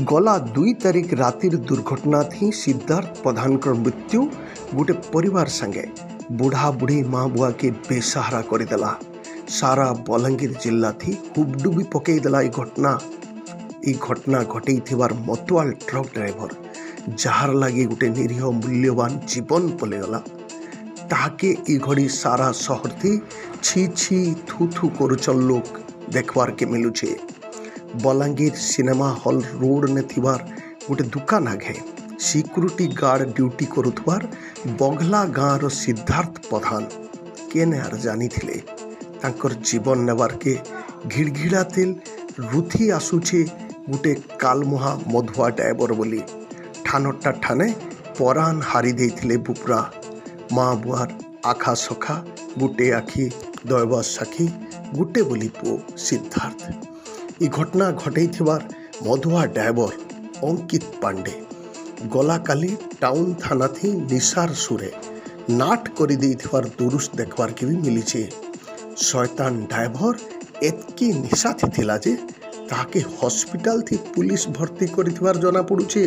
गला 2 तारिख रातिर दुर्घटना थी सिद्धार्थ प्रधान मृत्यु गोटे परिवार संगे बुढ़ा बुढ़ी माँ बुआ के बेसहारा करदेला। सारा बलांगीर जिला थी हुबडुबी पकईदेला। ई घटना घटई थिबार मतवाल ट्रक ड्राइवर जार लगी गोटे निरीह मूल्यवान जीवन पलेगला ताके ई घड़ी सारा शहर थी छी छी थू थू करुचन लोग देखबार के मिलुछे। बलांगीर सिनेमा हॉल रोड ने थिबार गोटे दुकान आगे सिक्यूरिटी गार्ड ड्यूटी करुथवार बगला गाँव सिद्धार्थ प्रधान केने आर जानी थिले तांकर जीवन नेबार के घिड़घिड़ा तेल रुथी आसुछे गोटे कालमुहा मधुआ ड्राइवर बोली ठानटा ठाने परान हारी देथिले बुपरा माँ बुआर आखा सखा गोटे आखि दैव साखी गोटे बोली पुओ सिद्धार्थ। ई घटना घटई थिबार मधुआ ड्राइवर अंकित पांडे गला काली टाउन थाना थी निसार सुरे नाट करी देथिबार दुरुस्त देखबार के भी मिली। शैतान ड्राइवर एतकी निशा थिला जे ताके हॉस्पिटल थी पुलिस भर्ती करिथिबार जना पड़ुछे।